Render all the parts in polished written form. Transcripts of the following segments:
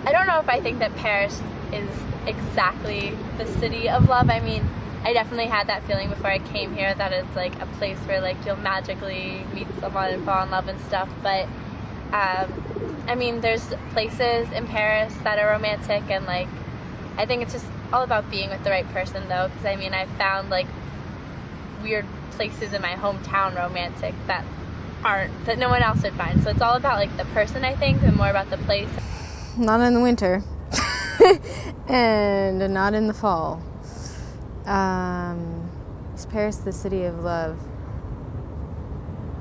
I don't know if I think that Paris is exactly the city of love. I mean, I definitely had that feeling before I came here that it's like a place where like you'll magically meet someone and fall in love and stuff. But I mean, there's places in Paris that are romantic, and like I think it's just all about being with the right person, though. Because I mean, I've found like weird places in my hometown romantic that no one else would find. So it's all about like the person, I think, and more about the place. Not in the winter, and not in the fall. Is Paris the city of love?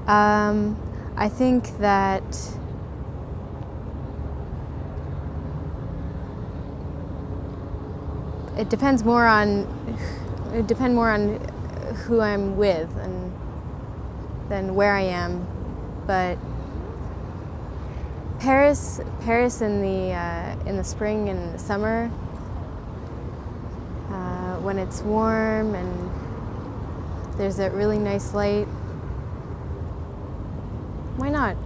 I think that it depends more on who I'm with and than where I am, but Paris in the spring and the summer, when it's warm and there's that really nice light. Why not?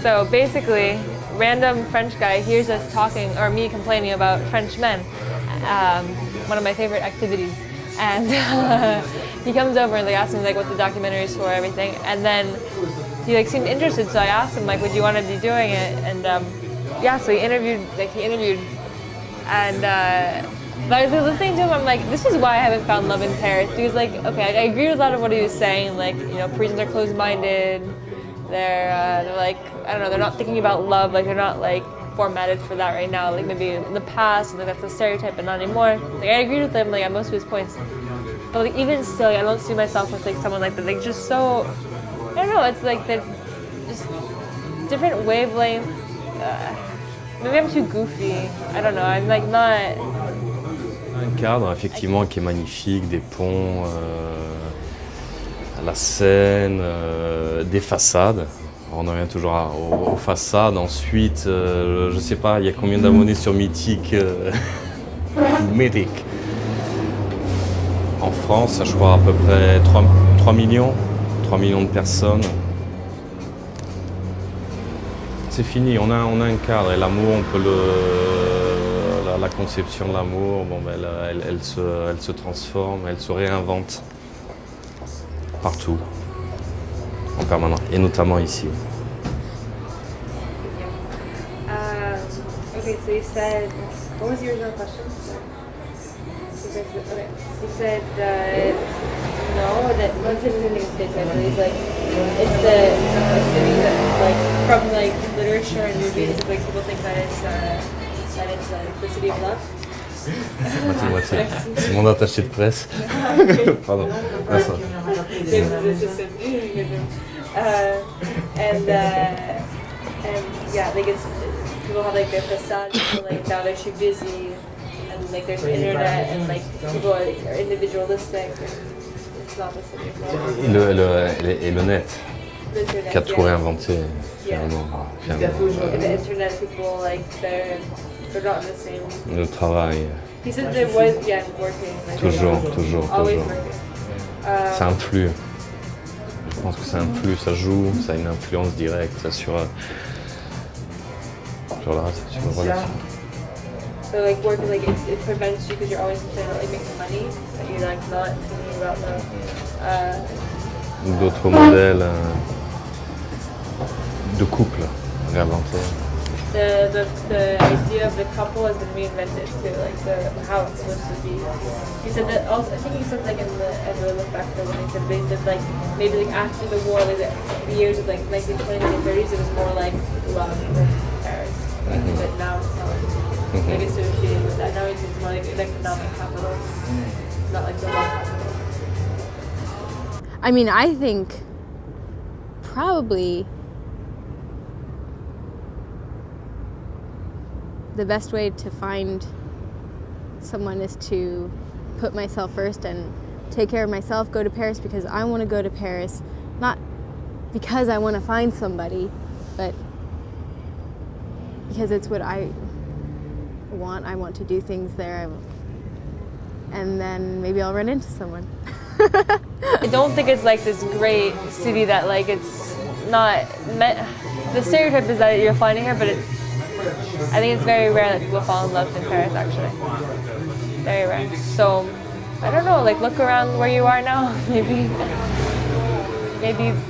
So basically, random French guy hears us talking, or me complaining about French men, one of my favorite activities. And he comes over and like asks me like what the documentary is for, everything. And then he like seemed interested, so I asked him like, would you want to be doing it? And yeah, so he interviewed. And but I was listening to him, I'm like, this is why I haven't found love in Paris. Because like, okay, I agree with a lot of what he was saying. Like, you know, Parisians are closed-minded. They're like, I don't know, they're not thinking about love. Like, they're not like formatted for that right now. Like maybe in the past, and like that's a stereotype, but not anymore. Like I agree with him, like on most of his points. But like even still, like, I don't see myself with like someone like that. Like just so, I don't know. It's like they're just different wavelength. Maybe I'm too goofy. I don't know. I'm like not. Un cadre effectivement qui est magnifique, des ponts, la Seine, des façades. On en revient toujours aux façades. Ensuite, je sais pas, il y a combien d'abonnés sur Mythique Mythique. En France, je crois à peu près 3 millions de personnes. C'est fini, on a un cadre et l'amour, on peut la conception de l'amour, bon, ben, elle se transforme, elle se réinvente partout, en permanence, et notamment ici. Okay, so you said, what was your original question? Okay, you said no, that one city is so he's like, it's the city that, like, from like literature and movies, like people think that it's the city of love. Moitié. C'est mon attaché de presse. Pardon. And yeah, like it's people have like their facades, like now they're too busy, and like there's internet, and like people are individualistic. It's not the city of love. Et le net, qui a tout réinventé, finalement. The internet, people like they're not in the same. Le travail. He said there was working. Like, Toujours. Always working. Ça influe. Je pense que ça influe, ça joue, ça a une influence directe sur la relation. So like working, like it prevents you because you're always thinking about like making money, that you're like not thinking about the. D'autres modèles de couple réinventés. The idea of the couple has been reinvented too, like how it's supposed to be. He said that also. I think he said like in the look back when he said they said like maybe like after the war, like the years of like 1920s, 1930s, it was more like love in Paris. But now it's not like associated with that. Now it's more like an economic capital, not like the love capital. I mean, I think probably the best way to find someone is to put myself first and take care of myself, go to Paris because I want to go to Paris, not because I want to find somebody, but because it's what I want. I want to do things there, and then maybe I'll run into someone. I don't think it's like this great city that like it's not the stereotype is that you're finding her, but I think it's very rare that people fall in love in Paris, actually. Very rare. So, I don't know, like look around where you are now. Maybe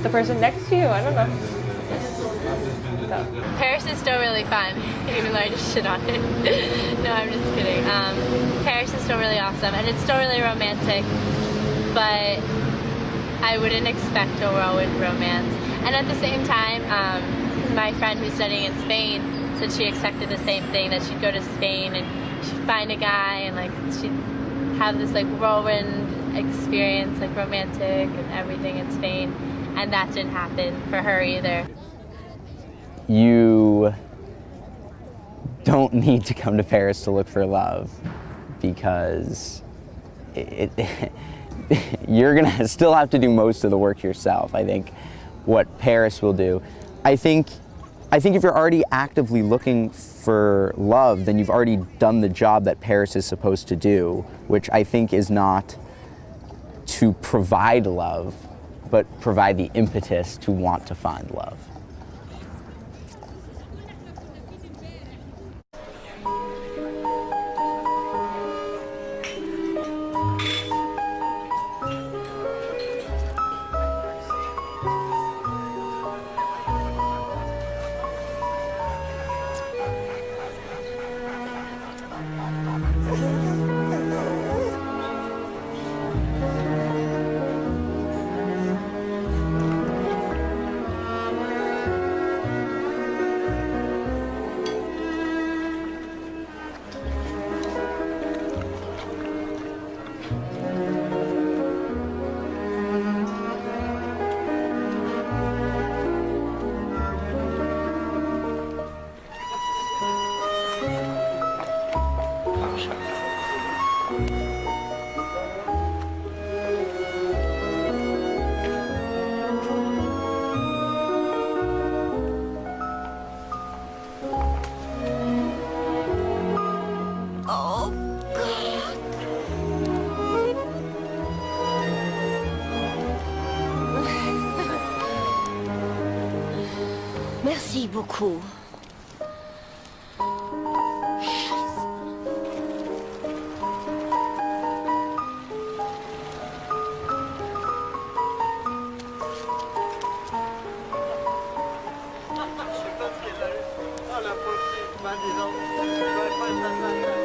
the person next to you, I don't know. So. Paris is still really fun, even though I just shit on it. No, I'm just kidding. Paris is still really awesome, and it's still really romantic, but I wouldn't expect a whirlwind romance. And at the same time, my friend who's studying in Spain said she expected the same thing, that she'd go to Spain and she'd find a guy and like she'd have this like whirlwind experience, like romantic and everything in Spain, and that didn't happen for her either. You don't need to come to Paris to look for love, because you're gonna still have to do most of the work yourself. I think what Paris will do, I think if you're already actively looking for love, then you've already done the job that Paris is supposed to do, which I think is not to provide love, but provide the impetus to want to find love. Merci beaucoup. Ah, la pauvre, 20 ans.